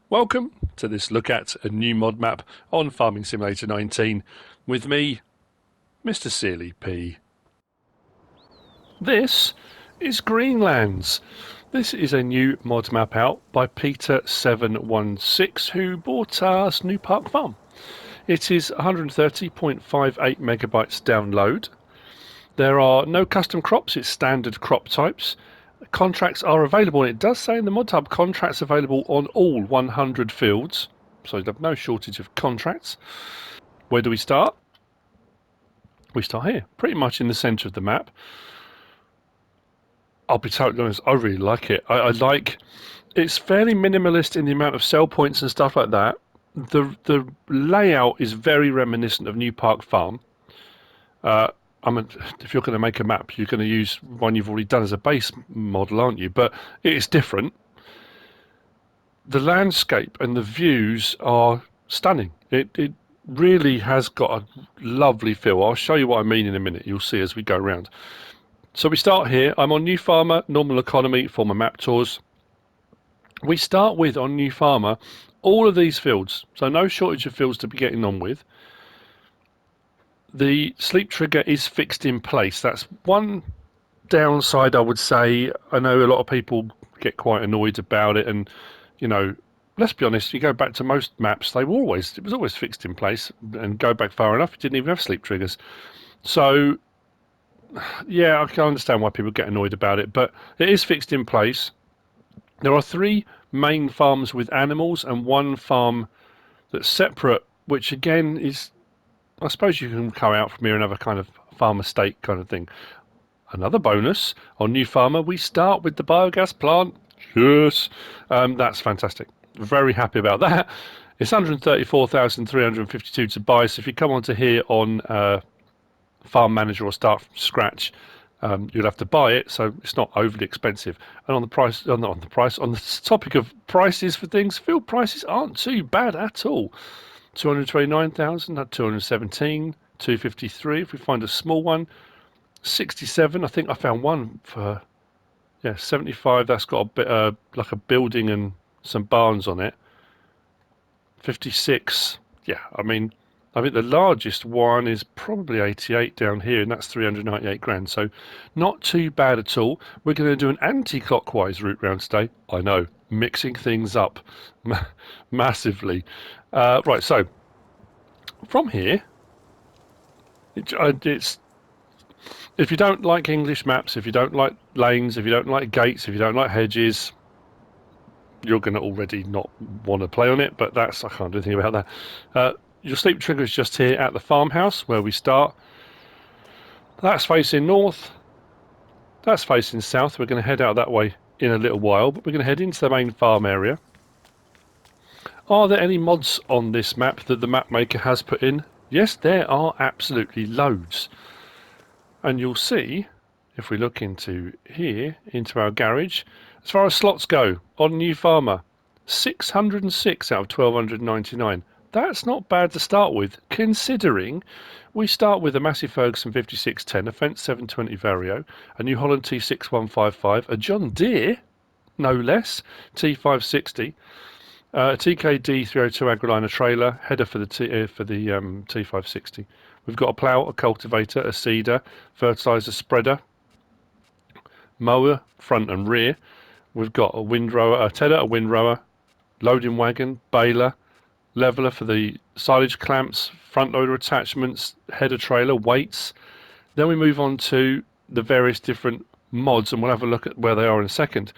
Welcome to this look at a new mod map on Farming Simulator 19 with me, MrSealyp. This is Greenlands. This is a new mod map out by Peter716 who bought us New Park Farm. It is 130.58 megabytes download. There are no custom crops, it's standard crop types. Contracts are available, and it does say in the mod hub contracts available on all 100 fields, so you have no shortage of contracts. Where do we start? We start here, pretty much in the centre of the map. I'll be totally honest, I really like it. I like it's fairly minimalist in the amount of sell points and stuff like that. The layout is very reminiscent of New Park Farm. If you're going to make a map, you're going to use one you've already done as a base model, aren't you? But it's different. The landscape and the views are stunning. It really has got a lovely feel. I'll show you what I mean in a minute. You'll see as we go around. So we start here. I'm on New Farmer, Normal Economy for my map tours. We start with, on New Farmer, all of these fields. So no shortage of fields to be getting on with. The sleep trigger is fixed in place. That's one downside, I would say. I know a lot of people get quite annoyed about it, and you know, let's be honest. You go back to most maps; it was always fixed in place. And go back far enough, it didn't even have sleep triggers. So, yeah, I can understand why people get annoyed about it, but it is fixed in place. There are 3 main farms with animals and 1 farm that's separate, which again is, I suppose you can come out from here and have a kind of farm estate kind of thing. Another bonus on New Farmer, we start with the biogas plant. Yes, that's fantastic. Very happy about that. It's 134,352 to buy. So if you come onto here on Farm Manager or start from scratch, you'll have to buy it. So it's not overly expensive. And on the topic of prices for things, field prices aren't too bad at all. 229,000, 217, 253 if we find a small one. 67, I think I found one for 75. That's got a bit like a building and some barns on it. 56, I think the largest one is probably 88 down here, and that's 398 grand. So not too bad at all. We're going to do an anti-clockwise route round today. I know, mixing things up massively. Right, so from here, it's if you don't like English maps, if you don't like lanes, if you don't like gates, if you don't like hedges, you're going to already not want to play on it, but I can't do anything about that. Your sleep trigger is just here at the farmhouse where we start. That's facing north. That's facing south. We're going to head out that way in a little while, but we're going to head into the main farm area. Are there any mods on this map that the map maker has put in? Yes, there are absolutely loads. And you'll see, if we look into here, into our garage, as far as slots go, on New Farmer, 606 out of 1299. That's not bad to start with, considering we start with a Massey Ferguson 5610, a Fence 720 Vario, a New Holland T6155, a John Deere, no less, T560, a TKD 302 Agroliner trailer, header for the T560. We've got a plough, a cultivator, a seeder, fertiliser spreader, mower, front and rear. We've got a windrower, a tedder, a windrower, loading wagon, baler, leveller for the silage clamps, front loader attachments, header trailer, weights. Then we move on to the various different mods, and we'll have a look at where they are in a second.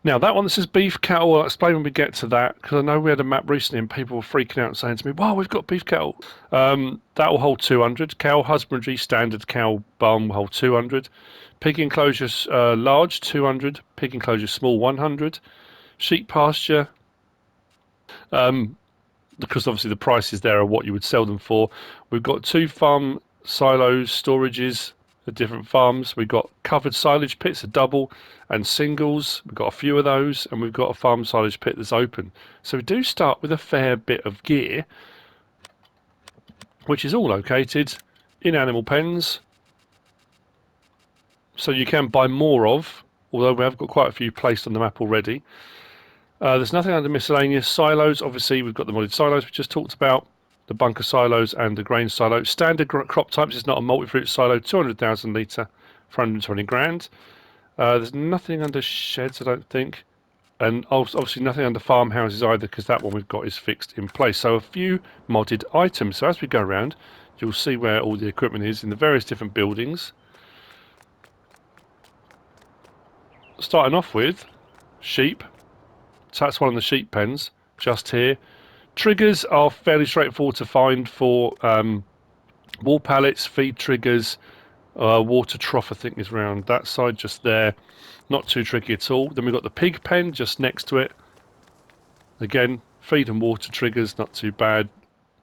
Now, that one that says beef cattle, I'll explain when we get to that, because I know we had a map recently and people were freaking out and saying to me, wow, we've got beef cattle. That will hold 200. Cow husbandry, standard cow barn will hold 200. Pig enclosures large, 200. Pig enclosure small, 100. Sheep pasture, because obviously the prices there are what you would sell them for. We've got 2 farm silos, storages, at different farms. We've got covered silage pits, a double, and singles. We've got a few of those, and we've got a farm silage pit that's open. So we do start with a fair bit of gear, which is all located in animal pens. So you can buy more of, although we have got quite a few placed on the map already. There's nothing under miscellaneous. Silos, obviously we've got the modded silos we just talked about, the bunker silos and the grain silo. Standard crop types is not a multi-fruit silo, 200,000 litre for 120 grand. There's nothing under sheds, I don't think. And obviously nothing under farmhouses either, because that one we've got is fixed in place. So a few modded items. So as we go around, you'll see where all the equipment is in the various different buildings. Starting off with sheep. So that's one of the sheep pens just here. Triggers are fairly straightforward to find for wall pallets, feed triggers, water trough I think is around that side just there. Not too tricky at all. Then we've got the pig pen just next to it. Again, feed and water triggers, not too bad.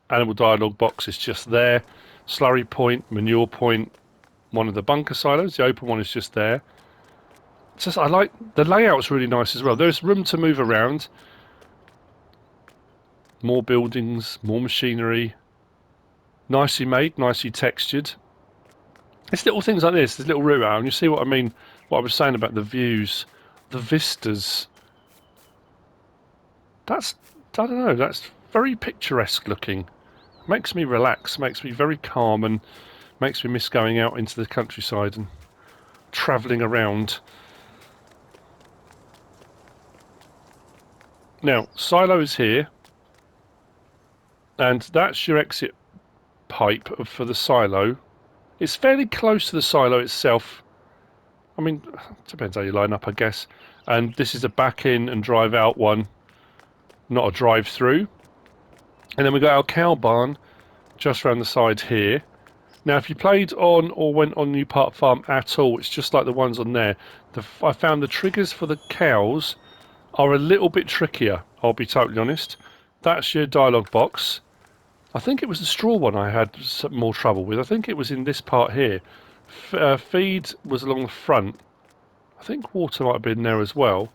Animal dialogue box is just there. Slurry point, manure point, one of the bunker silos. The open one is just there. It's just, I like the layout's really nice as well. There's room to move around. More buildings, more machinery. Nicely made, nicely textured. It's little things like this, this little route out, and you see what I mean, what I was saying about the views, the vistas. That's, I don't know, that's very picturesque looking. Makes me relax, makes me very calm, and makes me miss going out into the countryside and travelling around. Now, silo is here, and that's your exit pipe for the silo. It's fairly close to the silo itself. I mean, depends how you line up, I guess. And this is a back in and drive out one, not a drive through. And then we got our cow barn just around the side here. Now, if you played on or went on New Park Farm at all, it's just like the ones on there. I found the triggers for the cows are a little bit trickier, I'll be totally honest. That's your dialogue box. I think it was the straw one I had some more trouble with. I think it was in this part here. Feed was along the front. I think water might have been there as well.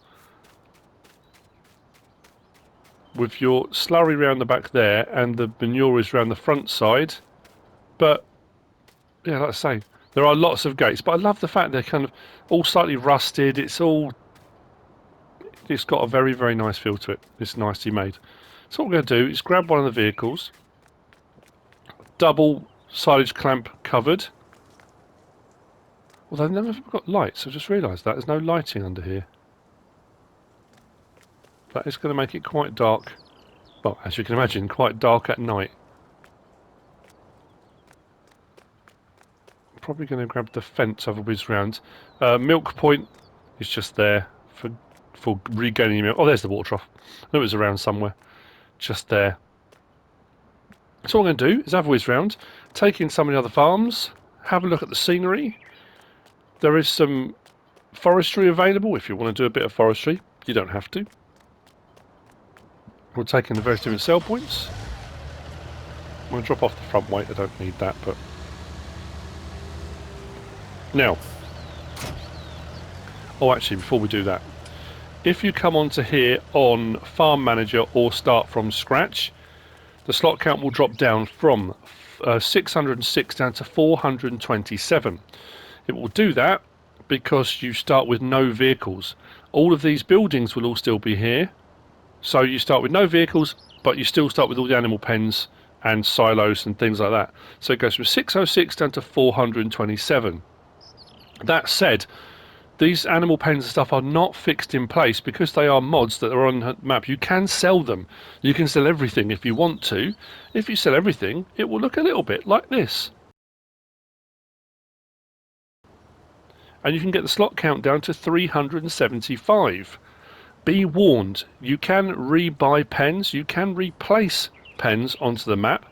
With your slurry round the back there, and the manure is round the front side. But, yeah, like I say, there are lots of gates. But I love the fact they're kind of all slightly rusted. It's got a very, very nice feel to it. It's nicely made. So what we're going to do is grab one of the vehicles. Double silage clamp covered. Well, they've never got lights. I just realised that there's no lighting under here. That is going to make it quite dark. Well, as you can imagine, quite dark at night. I'm probably going to grab the fence over whiz round. Milk point is just there for regaining milk. Oh, there's the water trough. I knew it was around somewhere. Just there. So what I'm going to do is have a whiz round, take in some of the other farms, have a look at the scenery. There is some forestry available if you want to do a bit of forestry. You don't have to. We'll take in the various different sell points. I'm going to drop off the front weight, I don't need that, but... Now. Oh, actually, before we do that. If you come onto here on Farm Manager or Start from Scratch, the slot count will drop down from 606 down to 427. It will do that because you start with no vehicles. All of these buildings will all still be here. So you start with no vehicles, but you still start with all the animal pens and silos and things like that. So it goes from 606 down to 427. That said, these animal pens and stuff are not fixed in place because they are mods that are on the map. You can sell them. You can sell everything if you want to. If you sell everything, it will look a little bit like this. And you can get the slot count down to 375. Be warned, you can rebuy pens, you can replace pens onto the map.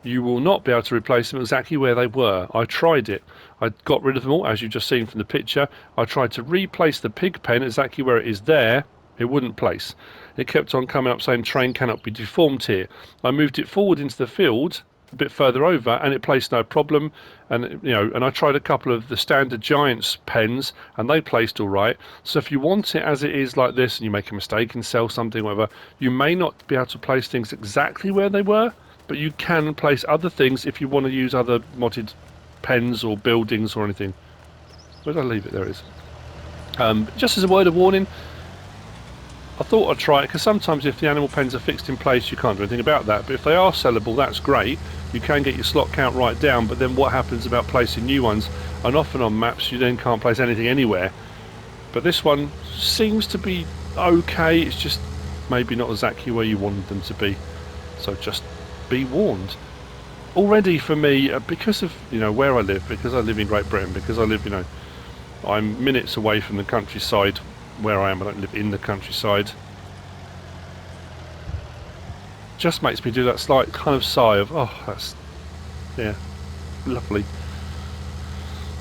You will not be able to replace them exactly where they were. I tried it. I got rid of them all, as you've just seen from the picture. I tried to replace the pig pen exactly where it is there. It wouldn't place. It kept on coming up saying train cannot be deformed here. I moved it forward into the field, a bit further over, and it placed no problem. And and I tried a couple of the standard Giants pens, and they placed all right. So if you want it as it is like this, and you make a mistake and sell something, whatever, you may not be able to place things exactly where they were, but you can place other things if you want to use other modded pens or buildings or anything. Where did I leave it? There it is. Just as a word of warning, I thought I'd try it, because sometimes if the animal pens are fixed in place you can't do anything about that, but if they are sellable, that's great. You can get your slot count right down, but then what happens about placing new ones? And often on maps you then can't place anything anywhere. But this one seems to be okay, it's just maybe not exactly where you wanted them to be, so just be warned. Already for me, because of where I live, because I live in Great Britain, because I live I'm minutes away from the countryside where I am. I don't live in the countryside. Just makes me do that slight kind of sigh of, oh, that's, yeah, lovely.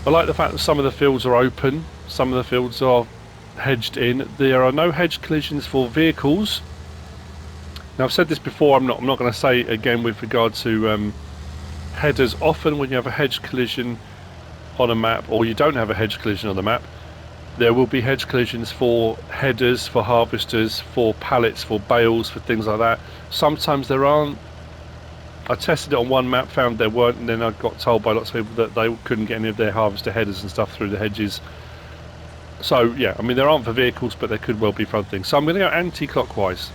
I like the fact that some of the fields are open, some of the fields are hedged in. There are no hedge collisions for vehicles. Now I've said this before, I'm not going to say it again with regard to headers. Often when you have a hedge collision on a map, or you don't have a hedge collision on the map, there will be hedge collisions for headers, for harvesters, for pallets, for bales, for things like that. Sometimes there aren't. I tested it on one map, found there weren't, and then I got told by lots of people that they couldn't get any of their harvester headers and stuff through the hedges. So yeah, I mean there aren't for vehicles, but there could well be for other things. So I'm going to go anti-clockwise.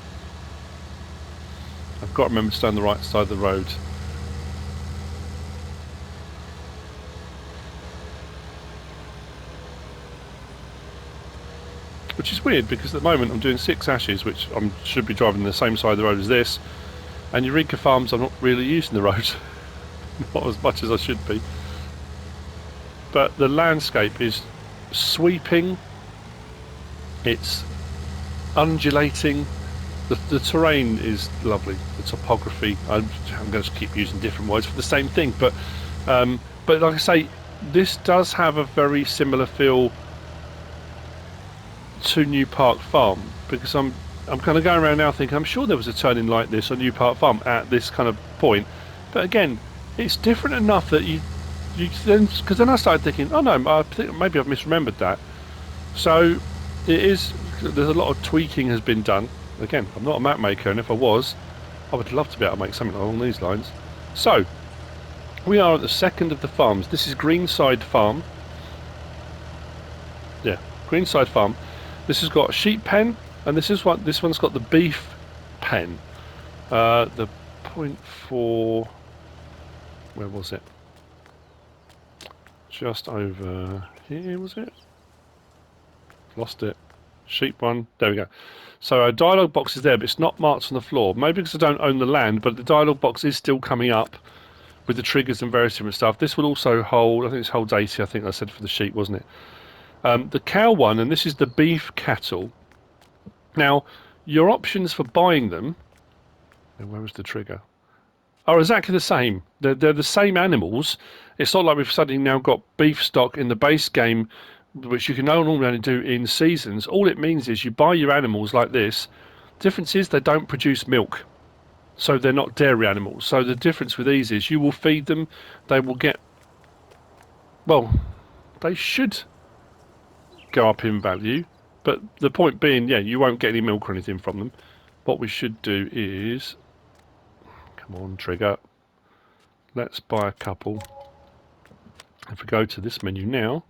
I've got to remember to stay on the right side of the road. Which is weird, because at the moment I'm doing 6 ashes, which I should be driving the same side of the road as this, and Eureka Farms I'm not really using the road not as much as I should be. But the landscape is sweeping, it's undulating, the terrain is lovely, the topography. I'm going to keep using different words for the same thing, but like I say, this does have a very similar feel to New Park Farm, because I'm kind of going around now thinking I'm sure there was a turning like this on New Park Farm at this kind of point, but again it's different enough that you then, because then I started thinking, oh no, I think maybe I've misremembered that. So it is, there's a lot of tweaking has been done. Again, I'm not a map maker, and if I was, I would love to be able to make something along these lines. So we are at the second of the farms. This is Greenside Farm. Yeah, Greenside Farm. This has got a sheep pen, and this one's got the beef pen. The .4, where was it? Just over here, was it? Lost it. Sheep one, there we go. So a dialogue box is there, but it's not marked on the floor. Maybe because I don't own the land, but the dialogue box is still coming up with the triggers and various different stuff. This will also hold, I think this holds 80, I think I said for the sheep, wasn't it? The cow one, and this is the beef cattle. Now, your options for buying them, and where was the trigger, are exactly the same. They're the same animals. It's not like we've suddenly now got beef stock in the base game, which you can only do in seasons. All it means is you buy your animals like this. Difference is they don't produce milk, so they're not dairy animals. So the difference with these is you will feed them, they will get, well, they should go up in value, but the point being, yeah, you won't get any milk or anything from them. What we should do is, come on, trigger, let's buy a couple. If we go to this menu now,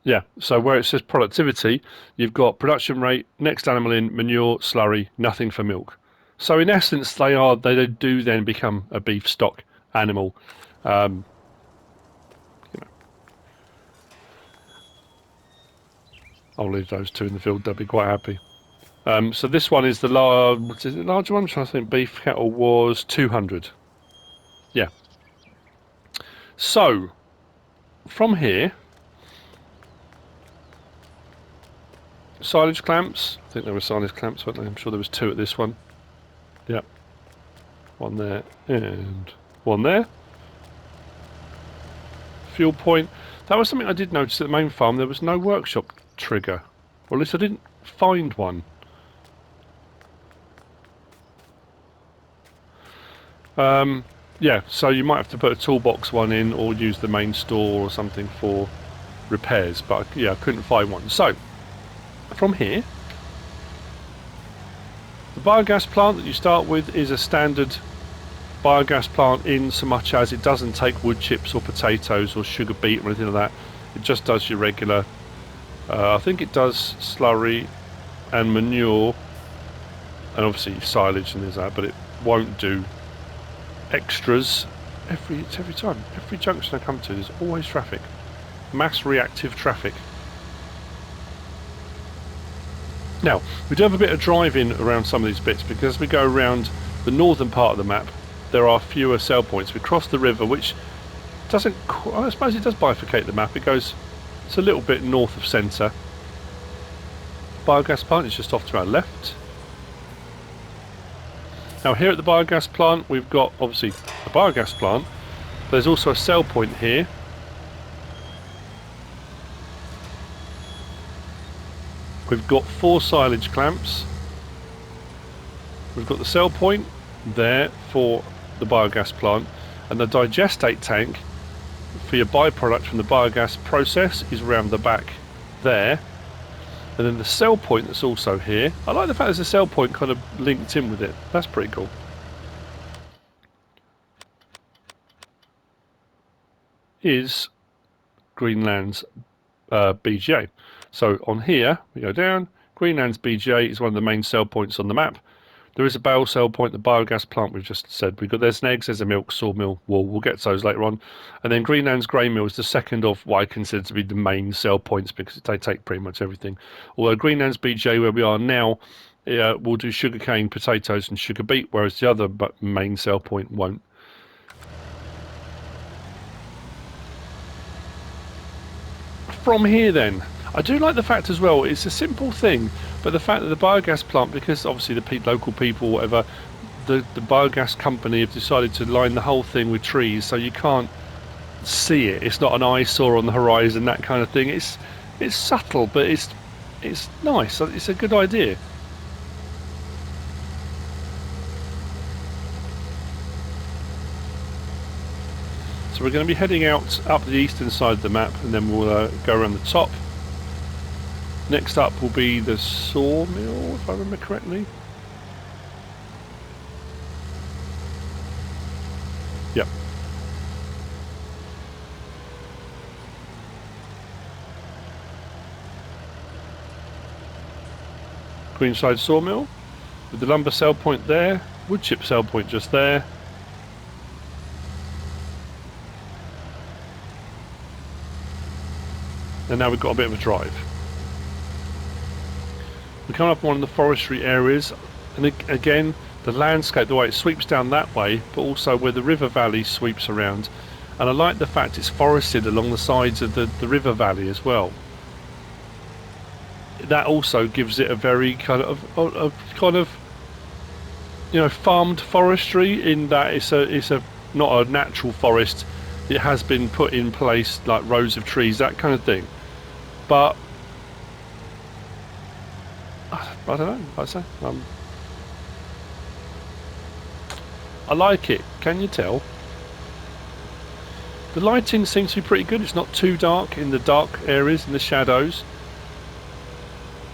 yeah, so where it says productivity, you've got production rate, next animal in, manure, slurry, nothing for milk. So in essence, they do then become a beef stock animal. I'll leave those two in the field, they'll be quite happy. So this one is the larger one. I'm trying to think, beef cattle was 200. Yeah. So from here, silage clamps. I think there were silage clamps, weren't there? I'm sure there was 2 at this one. Yep. One there and one there. Fuel point. That was something I did notice at the main farm. There was no workshop trigger, or at least I didn't find one. Yeah, so you might have to put a toolbox one in, or use the main store or something for repairs, but yeah, I couldn't find one. So from here, the biogas plant that you start with is a standard biogas plant, in so much as it doesn't take wood chips or potatoes or sugar beet or anything like that. It just does your regular I think it does slurry and manure, and obviously silage and there's that, but it won't do extras. Every time, every junction I come to, there's always traffic. Mass reactive traffic. Now, we do have a bit of driving around some of these bits, because as we go around the northern part of the map, there are fewer sell points. We cross the river, which doesn't, I suppose it does bifurcate the map. It goes, it's a little bit north of centre. Biogas plant is just off to our left. Now here at the biogas plant, we've got obviously a biogas plant. There's also a sell point here. We've got 4 silage clamps. We've got the sell point there for the biogas plant, and the digestate tank for your byproduct from the biogas process is around the back there. And then the sell point that's also here. I like the fact there's a sell point kind of linked in with it. That's pretty cool. Is Greenlands BGA. So on here, we go down. Greenlands BGA is one of the main sell points on the map. There is a bale sell point, the biogas plant we've just said. There's an eggs, there's a milk, sawmill, wool. We'll get to those later on. And then Greenland's grain mill is the second of what I consider to be the main sell points, because they take pretty much everything. Although Greenland's BJ, where we are now, we'll do sugarcane, potatoes and sugar beet, whereas the other main sell point won't. From here then, I do like the fact as well, it's a simple thing, but the fact that the biogas plant, because obviously the local people, whatever, the biogas company have decided to line the whole thing with trees, so you can't see it. It's not an eyesore on the horizon, that kind of thing. It's subtle, but it's nice. It's a good idea. So we're going to be heading out up the eastern side of the map, and then we'll go around the top. Next up will be the Sawmill, if I remember correctly. Yep. Greenside Sawmill, with the lumber sell point there, wood chip sell point just there. And now we've got a bit of a drive. We come up one of the forestry areas, and again, the landscape, the way it sweeps down that way, but also where the river valley sweeps around. And I like the fact it's forested along the sides of the river valley as well. That also gives it a very kind of you know, farmed forestry, in that it's not a natural forest. It has been put in place like rows of trees, that kind of thing. But I don't know, I'd say I like it. Can you tell? The lighting seems to be pretty good. It's not too dark in the dark areas, in the shadows.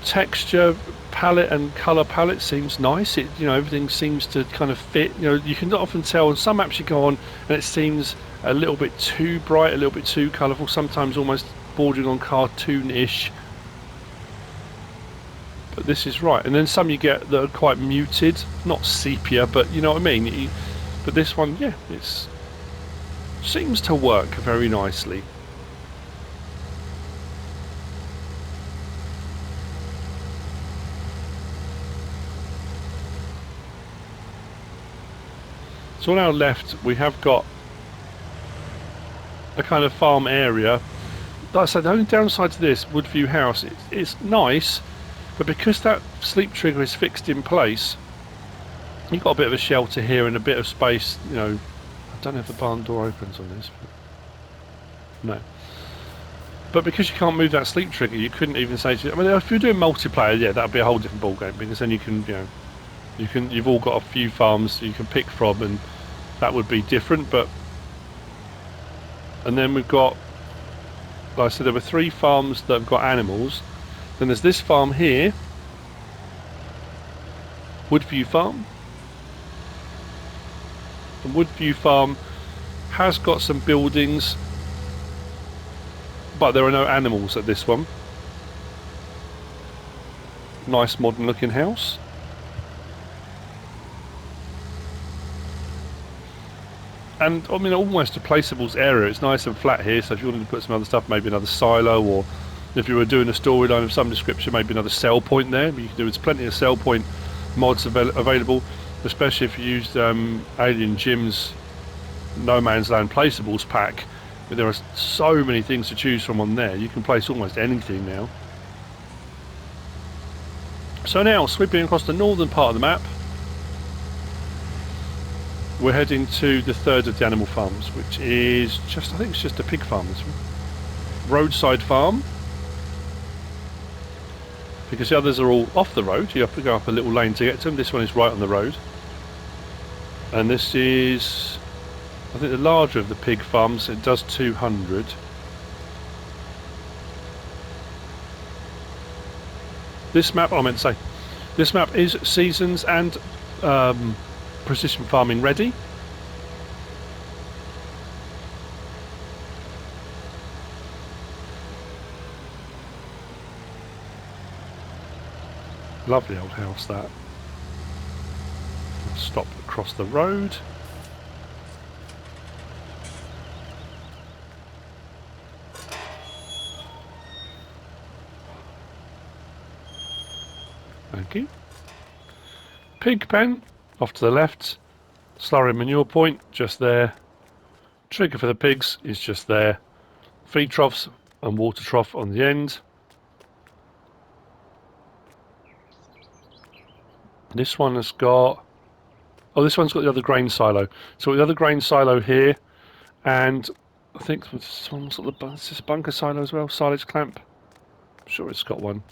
Texture palette and colour palette seems nice. You know, everything seems to kind of fit. You know, you can often tell on some maps you go on and it seems a little bit too bright, a little bit too colourful, sometimes almost bordering on cartoon-ish. But this is right. And then some you get that are quite muted, not sepia, but you know what I mean. But this one, yeah, it seems to work very nicely. So on our left we have got a kind of farm area. Like I said, the only downside to this Woodview house, it's nice, but because that sleep trigger is fixed in place, you've got a bit of a shelter here and a bit of space. You know, I don't know if the barn door opens on this, but no. But because you can't move that sleep trigger, you couldn't even say I mean, if you're doing multiplayer, yeah, that'd be a whole different ball game, because then you can, you know, you've all got a few farms you can pick from, and that would be different. But and then we've got, like I said, there were 3 farms that have got animals. Then there's this farm here, Woodview Farm. And Woodview Farm has got some buildings, but there are no animals at this one. Nice modern looking house. And I mean, almost a placeables area. It's nice and flat here, so if you wanted to put some other stuff, maybe another silo, or if you were doing a storyline of some description, maybe another sell point there. But you can do, there's plenty of sell point mods available, especially if you used Alien Jim's No Man's Land placeables pack. But there are so many things to choose from on there. You can place almost anything now. So now, sweeping across the northern part of the map, we're heading to the third of the animal farms, which is just, I think it's just a pig farm, this one. Roadside farm. Because the others are all off the road, you have to go up a little lane to get to them. This one is right on the road. And this is, I think, the larger of the pig farms. It does 200. This map, I meant to say, this map is seasons and precision farming ready. Lovely old house that. Stop across the road. Thank you. Pig pen off to the left. Slurry manure point just there. Trigger for the pigs is just there. Feed troughs and water trough on the end. This one has got, oh, this one's got the other grain silo. So the other grain silo here, and I think this one's got the, is this bunker silo as well? Silage clamp. I'm sure it's got one.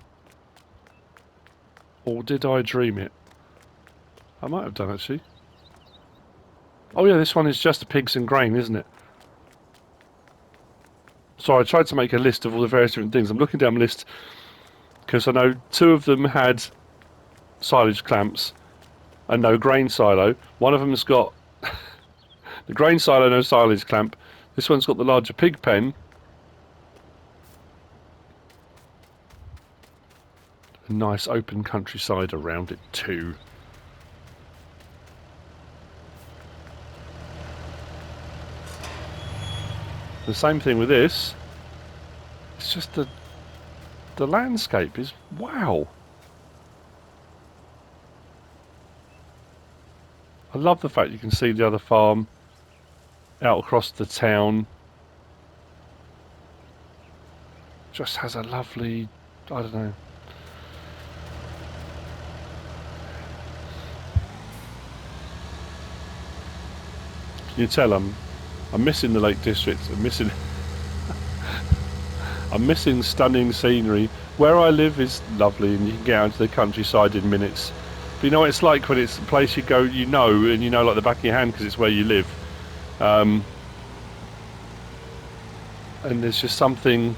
Or did I dream it? I might have done, actually. Oh yeah, this one is just the pigs and grain, isn't it? Sorry, I tried to make a list of all the various different things. I'm looking down the list because I know two of them had silage clamps and no grain silo. One of them has got the grain silo, no silage clamp. This one's got the larger pig pen. A nice open countryside around it too. The same thing with this. It's just the landscape is wow. I love the fact you can see the other farm out across the town. Just has a lovely, I don't know. Can you tell I'm missing the Lake District. I'm missing stunning scenery. Where I live is lovely, and you can get out into the countryside in minutes. But you know what it's like when it's a place you go, you know, and you know like the back of your hand because it's where you live. And there's just something,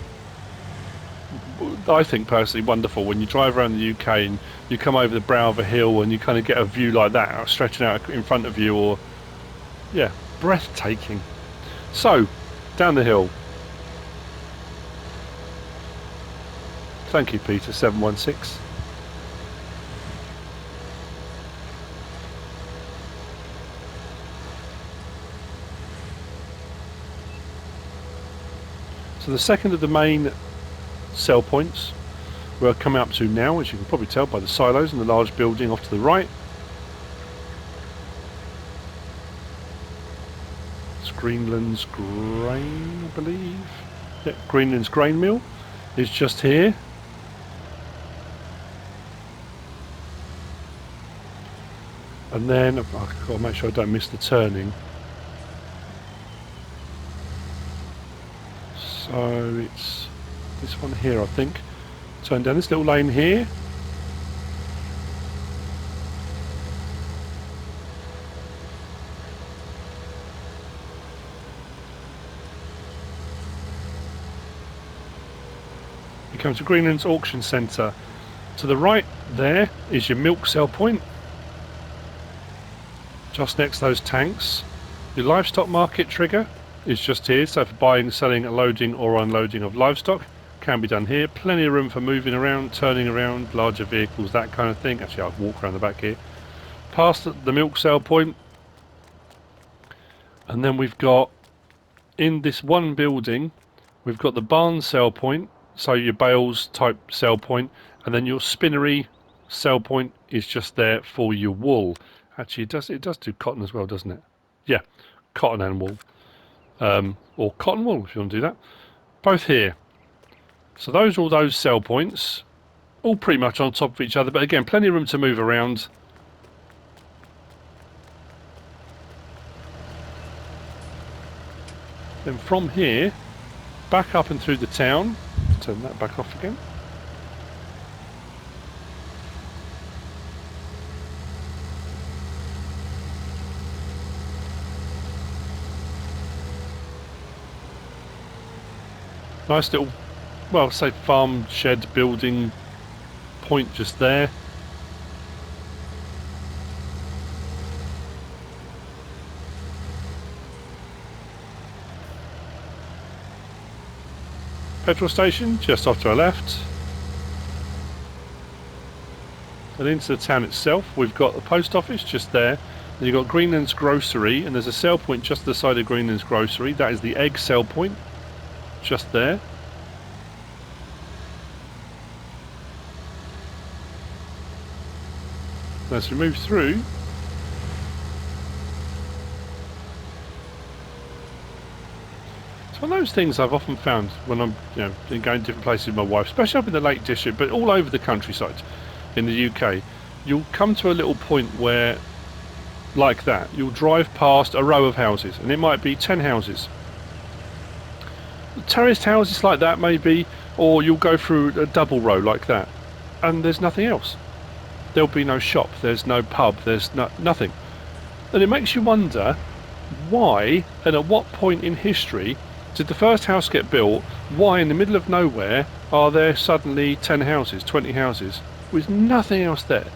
I think personally, wonderful when you drive around the UK and you come over the brow of a hill and you kind of get a view like that stretching out in front of you, or yeah, breathtaking. So, down the hill. Thank you, Peter 716. So the second of the main sell points we're coming up to now, as you can probably tell by the silos and the large building off to the right. Greenland's grain, I believe. Yeah, Greenland's grain mill is just here. And then I've got to make sure I don't miss the turning. So it's this one here, I think. Turn down this little lane here. Come to Greenland's auction centre. To the right there is your milk sell point, just next to those tanks. Your livestock market trigger is just here, so for buying, selling, loading or unloading of livestock. can be done here. Plenty of room for moving around, turning around, larger vehicles, that kind of thing. Actually, I'll walk around the back here. Past the milk sale point. And then we've got, in this one building, we've got the barn sale point, so your bales type sale point, and then your spinnery sale point is just there for your wool. Actually, it does do cotton as well, doesn't it? Yeah, cotton and wool. Or cotton wool, if you want to do that. Both here. So those are all those sell points, all pretty much on top of each other, but again, plenty of room to move around. Then from here, back up and through the town. Turn that back off again. Nice little, well, say farm shed building point just there. Petrol station just off to our left. And into the town itself, we've got the post office just there. Then you've got Greenlands Grocery, and there's a sell point just to the side of Greenlands Grocery. That is the egg sell point, just there. As we move through, it's one of those things I've often found when I'm, going to different places with my wife, especially up in the Lake District, but all over the countryside in the UK. You'll come to a little point where, like that, you'll drive past a row of houses, and it might be 10 houses. Terraced houses like that, maybe, or you'll go through a double row like that, and there's nothing else. There'll be no shop, there's no pub, there's nothing. And it makes you wonder why and at what point in history did the first house get built? Why in the middle of nowhere are there suddenly 10 houses, 20 houses with nothing else there?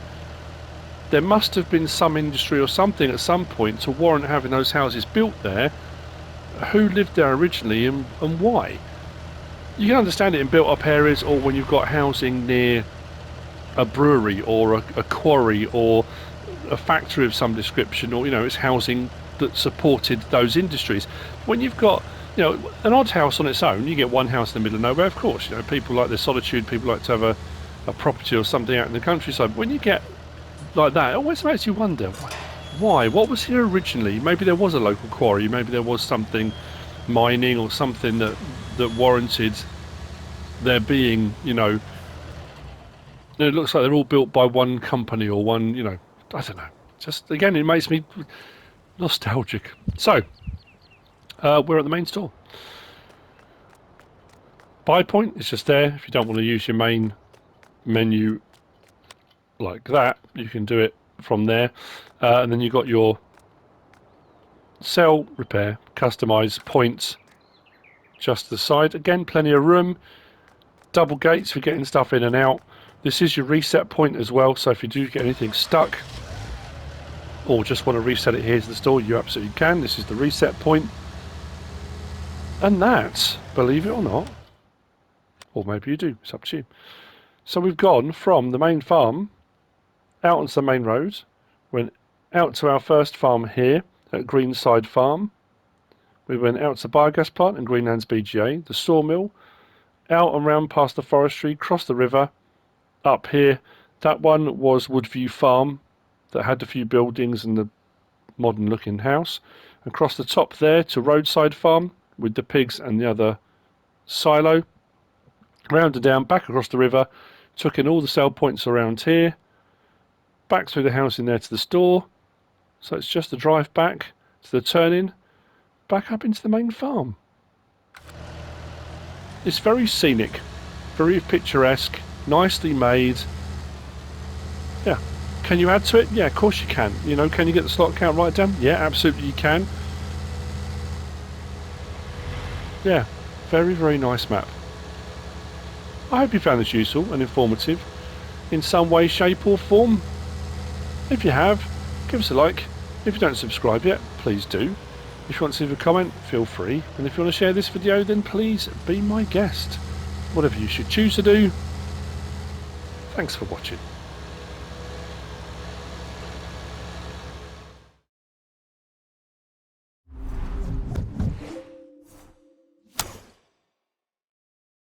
There must have been some industry or something at some point to warrant having those houses built there. Who lived there originally and why? You can understand it in built up areas, or when you've got housing near a brewery or a quarry or a factory of some description, or it's housing that supported those industries. When you've got an odd house on its own, you get one house in the middle of nowhere. Of course, people like their solitude, people like to have a property or something out in the countryside. But when you get like that, it always makes you wonder why. What was here originally? Maybe there was a local quarry, maybe there was something mining or something that warranted there being, it looks like they're all built by one company or one, I don't know. Just, again, it makes me nostalgic. So, we're at the main store. Buy point is just there. If you don't want to use your main menu like that, you can do it from there. And then you've got your sell, repair, customize points just to the side. Again, plenty of room. Double gates for getting stuff in and out. This is your reset point as well, so if you do get anything stuck or just want to reset it here to the store, you absolutely can. This is the reset point. And that, believe it or not, or maybe you do, it's up to you. So we've gone from the main farm out onto the main road, went out to our first farm here at Greenside Farm. We went out to the biogas plant in Greenlands BGA, the sawmill, out and round past the forestry, crossed the river, up here. That one was Woodview Farm that had a few buildings and the modern looking house. Across the top there to Roadside Farm with the pigs and the other silo. Round and down, back across the river, took in all the sell points around here, back through the house in there to the store. So it's just a drive back to the turn-in, back up into the main farm. It's very scenic, very picturesque, nicely made. Yeah. Can you add to it? Yeah, of course you can. Can you get the slot count right down? Yeah, absolutely you can. Yeah, very, very nice map. I hope you found this useful and informative in some way, shape or form. If you have, give us a like. If you don't subscribe yet, please do. If you want to leave a comment, feel free. And if you want to share this video, then please be my guest. whatever you should choose to do. Thanks for watching.